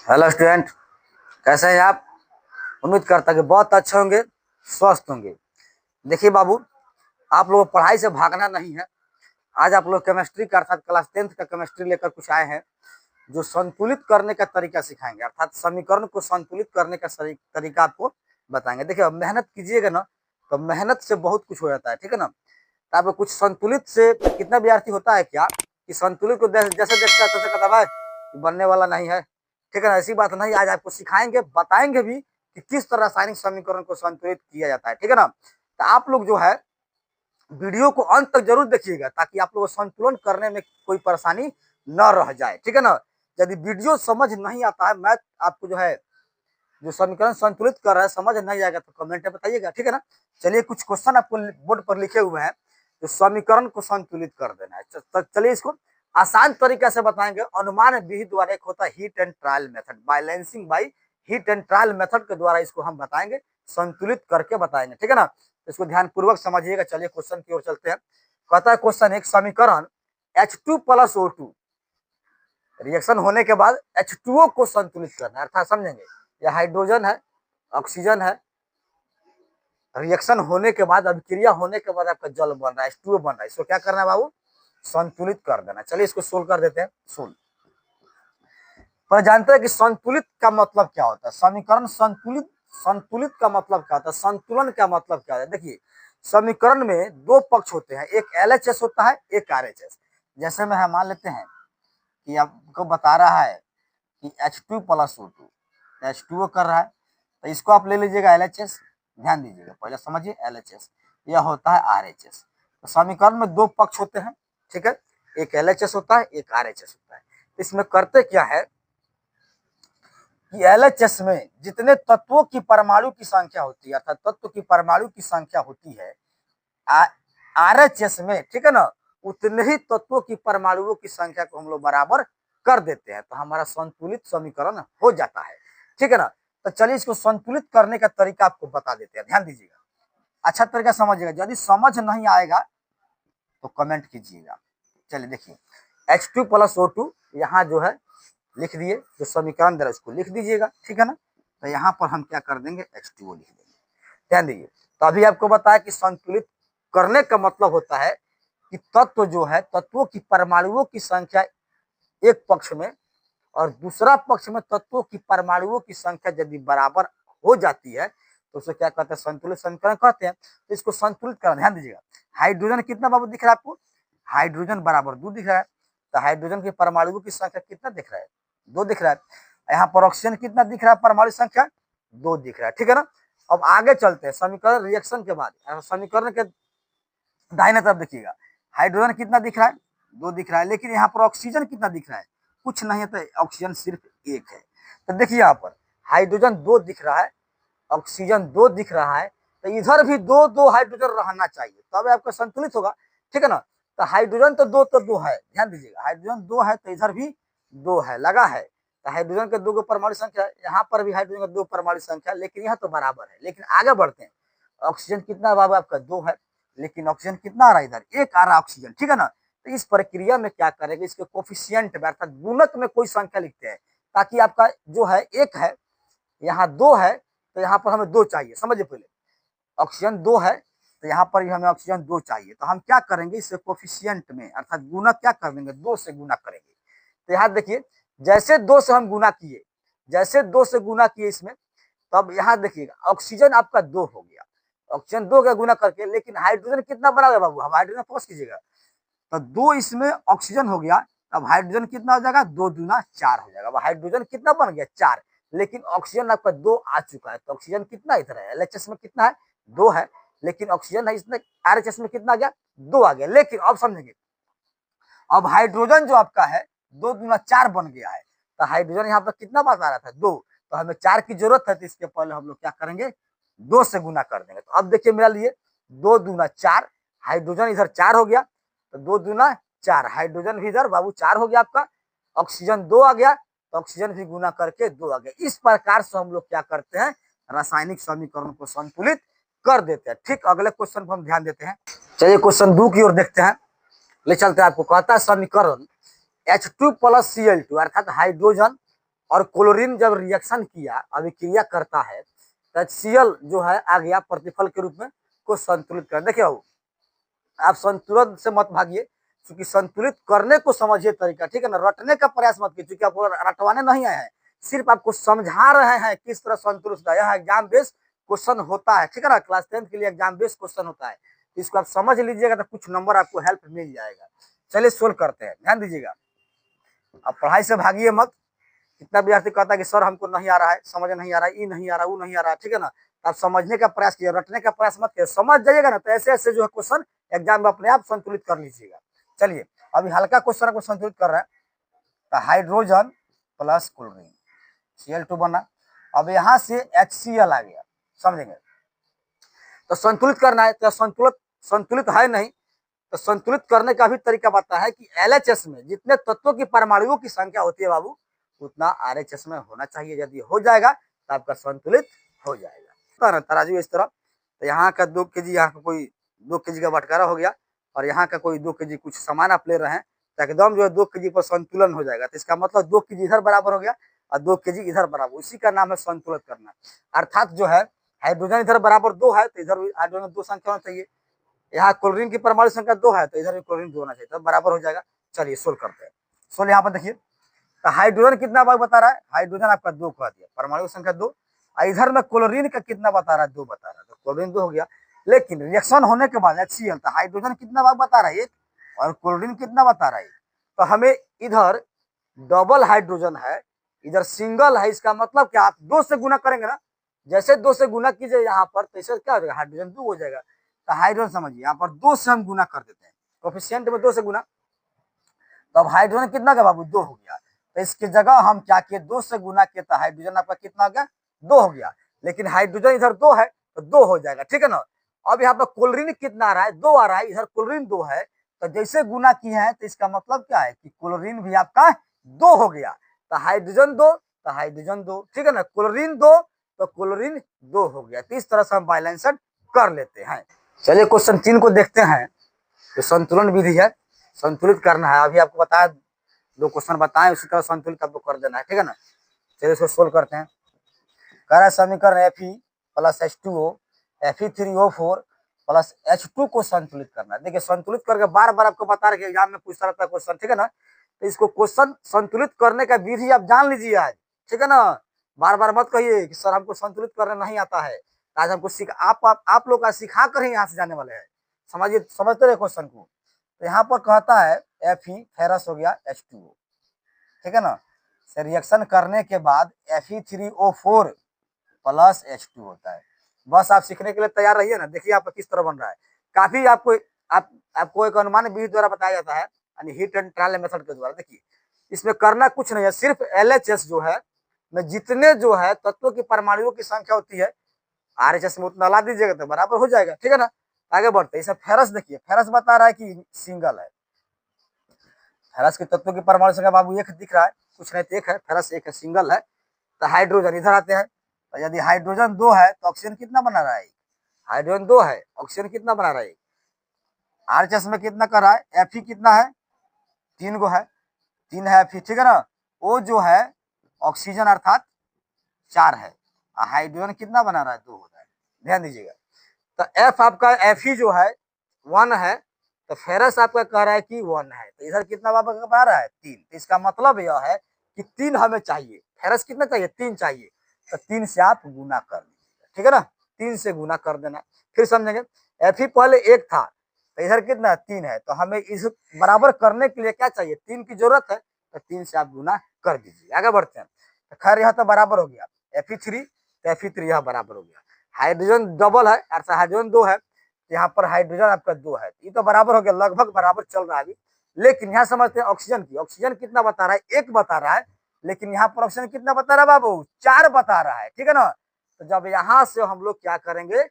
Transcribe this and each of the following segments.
Hello student, कैसे हैं आप। उम्मीद करता कि बहुत अच्छे होंगे, स्वस्थ होंगे। देखिए बाबू, आप लोगों को पढ़ाई से भागना नहीं है। आज आप लोग केमिस्ट्री का अर्थात क्लास 10th का केमिस्ट्री लेकर कुछ आए हैं, जो संतुलित करने का तरीका सिखाएंगे, अर्थात समीकरण को संतुलित करने का तरीका आपको बताएंगे। देखिए, अब मेहनत कीजिएगा ना तो मेहनत से बहुत कुछ हो जाता है, ठीक है ना। तो आप कुछ संतुलित से कितना विद्यार्थी होता है क्या कि संतुलित को जैसे देखता है तैसे कहता है बनने वाला नहीं है, ठीक है ना। ऐसी बात नहीं, आज आपको सिखाएंगे, बताएंगे भी कि किस तरह रासायनिक समीकरण को संतुलित किया जाता है, ठीक है ना। तो आप लोग जो है वीडियो को अंत तक जरूर देखिएगा, ताकि आप लोग को संतुलन करने में कोई परेशानी न रह जाए, ठीक है ना। यदि वीडियो समझ नहीं आता है, मैथ आपको जो है जो समीकरण संतुलित कर रहा है समझ नहीं आएगा तो कमेंट में बताइएगा, ठीक है ना। चलिए, कुछ क्वेश्चन आपको बोर्ड पर लिखे हुए हैं जो समीकरण को संतुलित कर देना है। चलिए इसको आसान तरीका से बताएंगे। अनुमान विधि द्वारा एक होता है heat and trial method, balancing by heat and trial method के द्वारा इसको हम बताएंगे, संतुलित करके बताएंगे, ठीक है ना। इसको ध्यान पूर्वक समझिएगा। चलिए क्वेश्चन की ओर चलते हैं। कहता है क्वेश्चन, एक समीकरण H2 + O2 रिएक्शन होने के बाद H2O को संतुलित करना है, अर्थात समझेंगे यह हाइड्रोजन है, ऑक्सीजन है, रिएक्शन होने के बाद अभिक्रिया होने के बाद आपका जल बन रहा है, H2O बन रहा है। इसको क्या करना है बाबू, संतुलित कर देना। चलिए इसको सोल्व कर देते हैं। सोल्व पर जानते हैं कि संतुलित का मतलब क्या होता है, समीकरण संतुलित, संतुलित का मतलब क्या होता है, संतुलन का मतलब क्या होता है। देखिए, समीकरण में दो पक्ष होते हैं, एक LHS होता है, एक RHS। जैसे में हम मान लेते हैं कि आपको बता रहा है कि H2 + O2, H2O कर रहा है, तो इसको आप ले लीजिएगा LHS। ध्यान दीजिएगा, पहले समझिए LHS, यह होता है RHS। तो समीकरण में दो पक्ष होते हैं, ठीक है, एक LHS होता है, एक RHS होता है। इसमें करते क्या है कि LHS में जितने तत्वों की परमाणु की संख्या होती है, अर्थात तत्व की परमाणु की संख्या होती है, RHS में, ठीक है ना, उतने ही तत्वों की परमाणुओं की संख्या को हम लोग बराबर कर देते हैं, तो हमारा संतुलित समीकरण हो जाता है, ठीक है ना। तो चलिए इसको संतुलित करने का तरीका आपको बता देते हैं, ध्यान दीजिएगा, अच्छा तरीका समझिएगा। यदि समझ नहीं आएगा तो कमेंट कीजिएगा। चलिए देखिए, H2 + O2 यहाँ जो है लिख दिए, जो समीकरण दे रहा है उसको लिख दीजिएगा, ठीक है ना। तो यहाँ पर हम क्या कर देंगे, H2O लिख देंगे। ध्यान दीजिए, तो अभी आपको बताया कि संतुलित करने का मतलब होता है कि तत्व जो है, तत्वों की परमाणुओं की संख्या एक पक्ष में और दूसरा पक्ष में तत्वों की परमाणुओं की संख्या यदि बराबर हो जाती है तो उसे क्या कहते हैं, संतुलित समीकरण कहते हैं। तो इसको संतुलित करना, ध्यान दीजिएगा। हाइड्रोजन कितना बाबू दिख रहा है आपको, हाइड्रोजन बराबर 2 दिख रहा है, तो हाइड्रोजन की परमाणुओं की संख्या कितना दिख रहा है, 2 दिख रहा है। यहाँ पर ऑक्सीजन कितना दिख रहा है, परमाणु संख्या 2 दिख रहा है, ठीक है ना। अब आगे चलते हैं, समीकरण रिएक्शन के बाद समीकरण के दाहिने तरफ देखिएगा, हाइड्रोजन कितना दिख रहा है, 2 दिख रहा है, लेकिन यहाँ पर ऑक्सीजन कितना दिख रहा है, कुछ नहीं है, तो ऑक्सीजन सिर्फ 1 है। तो देखिए यहाँ पर हाइड्रोजन 2 दिख रहा है, ऑक्सीजन 2 दिख रहा है, तो इधर भी 2 हाइड्रोजन रहना चाहिए, तब आपका संतुलित होगा, ठीक है ना। तो हाइड्रोजन तो 2 है, ध्यान दीजिएगा, हाइड्रोजन 2 है तो इधर भी 2 है, लगा है। तो हाइड्रोजन के 2 परमाणु संख्या, यहाँ पर भी हाइड्रोजन का 2 परमाणु संख्या, लेकिन यहाँ तो बराबर है। लेकिन आगे बढ़ते हैं, ऑक्सीजन कितना बाबा आपका 2 है, लेकिन ऑक्सीजन कितना आ रहा है, इधर 1 आ रहा है ऑक्सीजन, ठीक है ना। तो इस प्रक्रिया में क्या करेंगे, इसके कोफिशिएंट में अर्थात गुणक में कोई संख्या लिखते हैं, ताकि आपका जो है 1 है, यहाँ 2 है, तो यहाँ पर हमें 2 चाहिए, समझिए। पहले ऑक्सीजन 2 है तो यहाँ पर भी हमें ऑक्सीजन 2 चाहिए, तो हम क्या करेंगे, इससे कोफिशिएंट में अर्थात गुणक क्या कर देंगे, 2 से गुना करेंगे। तो यहाँ देखिए, जैसे 2 से हम गुना किए, जैसे 2 से गुना किए इसमें, तो अब यहाँ देखिएगा ऑक्सीजन आपका 2 हो गया, ऑक्सीजन 2 का गुना करके, लेकिन हाइड्रोजन कितना बना गया बाबू, हम हाइड्रोजन फोकस कीजिएगा, तो 2 इसमें ऑक्सीजन हो गया, अब हाइड्रोजन कितना हो जाएगा, 2 दूना 4 हो जाएगा। अब हाइड्रोजन कितना बन गया, 4, लेकिन ऑक्सीजन आपका 2 आ चुका है, तो ऑक्सीजन कितना इधर है, LHS में कितना है, 2 है, लेकिन ऑक्सीजन है इसमें RHS में कितना आ गया, 2 आ गया। लेकिन अब समझेंगे, अब हाइड्रोजन जो आपका है 2 दूना 4 बन गया है, तो हाइड्रोजन यहाँ पर कितना बात आ रहा था, 2, तो हमें 4 की जरूरत है, तो इसके पहले हम लोग क्या करेंगे, 2 से गुना कर देंगे। तो अब देखिए मेरा लिए 2 दूना 4, हाइड्रोजन इधर 4 हो गया, तो 2 दूना 4, हाइड्रोजन भी इधर बाबू 4 हो गया आपका, ऑक्सीजन 2 आ गया, तो ऑक्सीजन भी गुना करके 2 आ गया। इस प्रकार से हम लोग क्या करते हैं, रासायनिक समीकरण को संतुलित कर देते हैं। ठीक, अगले क्वेश्चन पर हम ध्यान देते हैं। चलिए क्वेश्चन 2 की ओर देखते हैं, ले चलते हैं। आपको कहता है समीकरण H2 + Cl2 अर्थात हाइड्रोजन और क्लोरीन जब रिएक्शन किया, अभिक्रिया करता है, तो HCl जो है आ गया प्रतिफल के रूप में को संतुलित कर। देखिए आप संतुलन से मत भागिए, क्योंकि संतुलित करने को समझिए तरीका, ठीक है ना, रटने का प्रयास मत कीजिए, क्योंकि आपको रटवाने नहीं आए हैं, सिर्फ आपको समझा रहे हैं किस तरह संतुलित का यह एग्जाम बेस्ड क्वेश्चन होता है, ठीक है ना, क्लास 10 के लिए एग्जाम बेस्ड क्वेश्चन होता है, इसको आप समझ लीजिएगा तो कुछ नंबर आपको हेल्प मिल जाएगा। चलिए सोल्व करते हैं, ध्यान दीजिएगा, अब पढ़ाई से भागिए मत। कितना विद्यार्थी कहता है कि सर हमको नहीं आ रहा है, समझ नहीं आ रहा है, ये नहीं आ रहा, वो नहीं आ रहा है, ठीक है ना, आप समझने का प्रयास कीजिए, रटने का प्रयास मत कीजिए, समझ जाइएगा ना, तो ऐसे ऐसे जो है क्वेश्चन एग्जाम में अपने आप संतुलित कर लीजिएगा। चलिए अभी हल्का क्वेश्चन को संतुलित कर रहे हैं, तो हाइड्रोजन प्लस क्लोरीन Cl2 बना, अब यहाँ से HCl आ गया, समझेंगे, तो संतुलित करना है, तो संतुलित है नहीं, तो संतुलित करने का भी तरीका बताया है कि LHS में जितने तत्वों की परमाणुओं की संख्या होती है बाबू, उतना RHS में होना चाहिए, यदि हो जाएगा तो आपका संतुलित हो जाएगा। तराजू इस तरह, तो यहाँ का 2 kg, यहाँ का कोई 2 kg का बंटवारा हो गया, और यहाँ का कोई 2 kg कुछ सामान आप ले रहे हैं, तो एकदम जो है 2 kg पर संतुलन हो जाएगा, तो इसका मतलब 2 kg इधर बराबर हो गया और 2 kg इधर बराबर, इसी का नाम है संतुलित करना। अर्थात जो है हाइड्रोजन इधर बराबर 2 है, तो इधर हाइड्रोजन 2 संख्या होना चाहिए, यहाँ क्लोरीन की परमाणु संख्या 2 है, तो इधर भी क्लोरीन 2 होना चाहिए, तब बराबर हो जाएगा। चलिए सोल्व करते हैं। सोल्व यहाँ पर देखिए, तो हाइड्रोजन कितना भाग बता रहा है, हाइड्रोजन आपका 2 कह दिया, परमाणु संख्या 2, इधर में क्लोरीन का कितना बता रहा है, 2 बता रहा है, तो क्लोरीन 2 हो गया। लेकिन रिएक्शन होने के बाद HCl, तो हाइड्रोजन कितना भाग बता रहा है, 1, और क्लोरीन कितना बता रहा है, तो हमें इधर डबल हाइड्रोजन है, इधर सिंगल है, इसका मतलब क्या, आप 2 से गुना करेंगे ना, जैसे 2 से गुना कीजिए यहाँ पर, तो इससे क्या हो जाएगा, हाइड्रोजन 2 हो जाएगा। तो हाइड्रोजन समझिए यहाँ पर 2 से हम गुना कर देते हैं, कोफिशिएंट में 2 से गुना, तो अब हाइड्रोजन कितना का बाबू, 2 हो गया, तो इसकी जगह हम क्या किए, 2 से गुना किए, तो हाइड्रोजन आपका कितना हो गया, 2 हो गया, लेकिन हाइड्रोजन इधर 2 है तो 2 हो जाएगा, ठीक है ना। अब यहाँ पर क्लोरीन कितना आ रहा है, 2 आ रहा है, इधर क्लोरीन 2 है, तो जैसे गुना किए हैं, तो इसका मतलब क्या है कि क्लोरीन भी आपका 2 हो गया, तो हाइड्रोजन 2 तो हाइड्रोजन 2, ठीक है ना, क्लोरीन 2 तो क्लोरीन 2 हो गया, तो इस तरह से हम बैलेंस्ड कर लेते हैं। चलिए क्वेश्चन 3 को देखते हैं, तो संतुलन विधि है, संतुलित करना है, अभी आपको बताया 2 क्वेश्चन बताएं, उसी तरह संतुलित आपको कर देना है, ठीक है ना। चलिए इसको सोल्व करते हैं। कह रहा है समीकरण Fe plus H2O Fe3O4 plus H2 को संतुलित करना है। देखिए संतुलित करके बार बार आपको बता रहे एग्जाम में पूछता रहता है क्वेश्चन, ठीक है ना, तो इसको क्वेश्चन संतुलित करने का विधि आप जान लीजिए आज, ठीक है ना, बार बार मत कहिए कि सर हमको संतुलित करना नहीं आता है, आज हमको आप लोग का सिखा कर ही यहाँ से जाने वाले हैं, समझिए, समझते रहे क्वेश्चन को। तो यहाँ पर कहता है Fe फेरस हो गया H2O, ठीक है ना, से रिएक्शन करने के बाद Fe3O4 प्लस H2 होता है। बस आप सीखने के लिए तैयार रहिए ना, देखिए आपका किस तरह बन रहा है, काफी आपको एक अनुमान विधि द्वारा बताया जाता है, यानी हीट एंड ट्रायल मेथड के द्वारा। देखिए इसमें करना कुछ नहीं है, सिर्फ LHS जो है में जितने जो है तत्वों की परमाणुओं की संख्या होती है, RHS में उतना ला दीजिएगा तो बराबर हो जाएगा, ठीक है ना। आगे बढ़ते हैं, इसमें फेरस देखिए, फेरस बता रहा है कि सिंगल है, फेरस के तत्वों की परमाणु संख्या बाबू 1 दिख रहा है, कुछ नहीं तो 1 है, फेरस 1 है, सिंगल है। तो हाइड्रोजन इधर आते हैं, तो यदि हाइड्रोजन 2 है तो ऑक्सीजन कितना बना रहा है, हाइड्रोजन 2 है, ऑक्सीजन कितना बना रहा है, RHS में कितना कर रहा है, Fe कितना है, 3 गो है, 3 है Fe, ठीक है ना, वो जो है ऑक्सीजन अर्थात 4 है, हाइड्रोजन कितना बना रहा है, 2 हो रहा है, ध्यान दीजिएगा। तो F आपका Fe जो है 1 है, तो फेरस आपका कह रहा है कि 1 है, तो इधर कितना बाबा बना रहा है, 3, तो इसका मतलब यह है कि 3 हमें चाहिए, फेरस कितना चाहिए, 3 चाहिए, तो 3 से आप गुना कर लीजिएगा, ठीक है ना, 3 से गुना कर देना। फिर समझेंगे Fe पहले 1 था, तो इधर कितना 3 है, तो हमें इस बराबर करने के लिए क्या चाहिए, 3 की जरूरत है, तो 3 से आप गुना कर दीजिए। आगे बढ़ते हैं, तो खैर यहाँ तो बराबर हो गया Fe3, तो Fe3 यहाँ बराबर हो गया, हाइड्रोजन डबल है अर्थात हाइड्रोजन 2 है, यहाँ पर हाइड्रोजन आपका 2 है, ये तो बराबर हो गया, लगभग बराबर चल रहा है अभी। लेकिन यहाँ समझते हैं ऑक्सीजन की, ऑक्सीजन कितना बता रहा है, 1 बता रहा है, लेकिन यहाँ पर ऑक्सीजन कितना बता रहा है बाबू, 4 बता रहा है, ठीक है ना। तो जब यहाँ से हम लोग क्या करेंगे,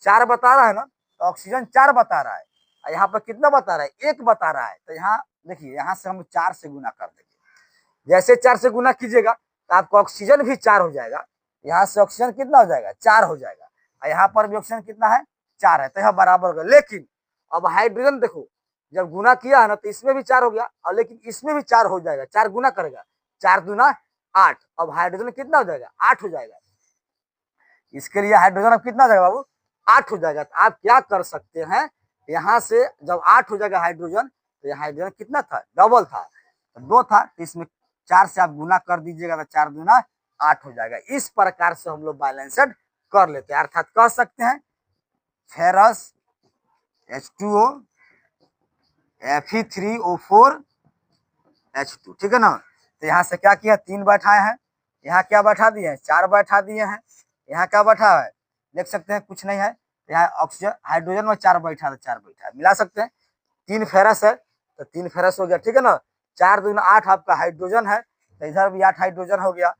4 बता रहा है ना, तो ऑक्सीजन 4 बता रहा है, यहाँ पर कितना बता रहा है, 1 बता रहा है, तो यहाँ देखिए यहाँ से हम 4 से गुना कर देंगे, जैसे 4 से गुना कीजिएगा तो आपका ऑक्सीजन भी 4 हो जाएगा, यहाँ से ऑक्सीजन कितना हो जाएगा, 4 हो जाएगा, यहाँ पर भी ऑक्सीजन कितना है, 4 है, तो यह बराबर होगा। लेकिन अब हाइड्रोजन देखो, जब गुना किया है ना, तो इसमें भी 4 हो गया, और लेकिन इसमें भी 4 हो जाएगा, 4 गुना करेगा, 4 दूना 8। अब हाइड्रोजन कितना हो जाएगा? 8 हो जाएगा। इसके लिए हाइड्रोजन अब कितना हो जाएगा बाबू? 8 हो जाएगा। तो आप क्या कर सकते हैं, यहाँ से जब 8 हो जाएगा हाइड्रोजन, तो ये हाइड्रोजन कितना था? डबल था, तो 2 था, तो इसमें 4 से आप गुना कर दीजिएगा, तो 4 दूना 8 हो जाएगा। इस प्रकार से हम लोग बैलेंस्ड कर लेते हैं। अर्थात कह सकते हैं फेरस H2O Fe3O4 H2, ठीक है ना। तो यहाँ से क्या किया? 3 बैठाए हैं, यहाँ क्या बैठा दिए हैं? 4 बैठा दिए हैं, यहाँ क्या बैठा है? देख सकते हैं कुछ नहीं है, यहाँ ऑक्सीजन हाइड्रोजन में 4 बैठा था, 4 बैठा है, मिला सकते हैं। 3 फेरस है, तो 3 फेरस हो गया, ठीक है ना। 4 दूना 8 आपका हाइड्रोजन है, तो इधर भी 8 हाइड्रोजन हो गया।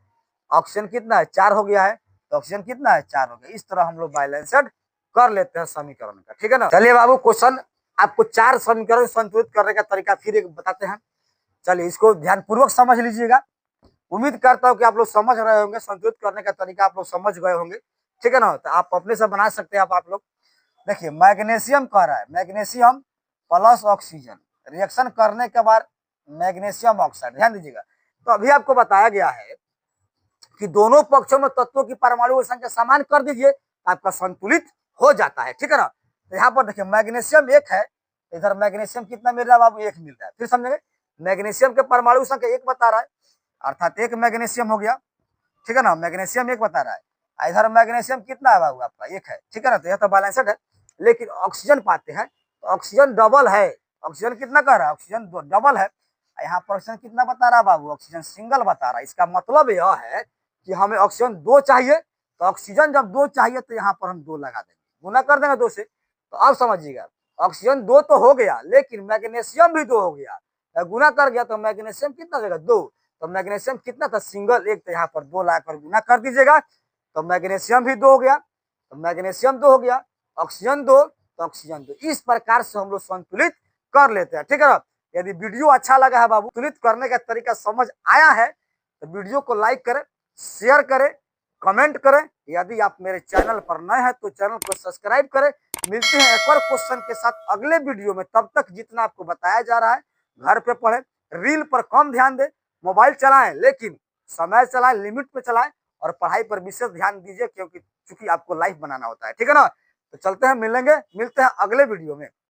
ऑक्सीजन कितना है? 4 हो गया है, तो ऑक्सीजन कितना है? 4 हो गया। इस तरह हम लोग बैलेंस्ड कर लेते हैं समीकरण का, ठीक है ना। चलिए बाबू, क्वेश्चन आपको 4 समीकरण संतुलित करने का तरीका फिर एक बताते हैं। चलिए इसको ध्यानपूर्वक समझ लीजिएगा। उम्मीद करता हूँ कि आप लोग समझ रहे होंगे, संतुलित करने का तरीका आप लोग समझ गए होंगे, ठीक है ना। तो आप अपने से बना सकते हैं। आप लोग देखिए, मैग्नीशियम कह रहा है, मैग्नीशियम प्लस ऑक्सीजन रिएक्शन करने के बाद मैग्नीशियम ऑक्साइड, ध्यान दीजिएगा। तो अभी आपको बताया गया है कि दोनों पक्षों में तत्वों की परमाणु संख्या समान कर दीजिए, आपका संतुलित हो जाता है, ठीक है ना। तो यहाँ पर देखिए मैग्नीशियम 1 है, इधर मैग्नीशियम कितना मिल रहा है बाबू? 1 मिल रहा है। फिर समझेंगे, मैग्नीशियम के परमाणु संख्या 1 बता रहा है, अर्थात 1 मैग्नीशियम हो गया, ठीक है ना। मैग्नीशियम 1 बता रहा है, इधर मैग्नीशियम कितना है बाबू? आपका 1 है, ठीक है ना। तो यह तो बैलेंस्ड है। लेकिन ऑक्सीजन पाते हैं तो ऑक्सीजन डबल है। ऑक्सीजन कितना कर रहा है? ऑक्सीजन डबल है। यहाँ पर ऑक्सीजन कितना बता रहा है बाबू? ऑक्सीजन सिंगल बता रहा है। इसका मतलब यह है कि हमें ऑक्सीजन 2 चाहिए, तो ऑक्सीजन जब 2 चाहिए तो यहाँ पर हम 2 लगा देंगे, गुना कर देंगे 2 से। तो अब समझिएगा, ऑक्सीजन 2 तो हो गया, लेकिन मैग्नीशियम भी 2 हो गया, गुना कर गया तो मैग्नीशियम कितना देगा? 2। तो मैग्नीशियम कितना था? सिंगल 1, तो यहाँ पर 2 लाकर गुना कर दीजिएगा, तो मैग्नीशियम भी 2 हो गया, तो मैग्नीशियम 2 हो गया, ऑक्सीजन 2, तो ऑक्सीजन 2। इस प्रकार से हम लोग संतुलित कर लेते हैं, ठीक है ना। यदि वीडियो अच्छा लगा है बाबू, संतुलित करने का तरीका समझ आया है, तो वीडियो को लाइक करें, शेयर करें, कमेंट करें। यदि आप मेरे चैनल पर नए हैं तो चैनल को सब्सक्राइब करें। मिलते हैं एक और क्वेश्चन के साथ अगले वीडियो में। तब तक जितना आपको बताया जा रहा है घर पे पढ़ें, रील पर कम ध्यान दें, मोबाइल चलाएं लेकिन समय चलाएं, लिमिट में चलाएं, और पढ़ाई पर विशेष ध्यान दीजिए, क्योंकि चूंकि आपको लाइफ बनाना होता है, ठीक है ना। तो चलते हैं, मिलते हैं अगले वीडियो में।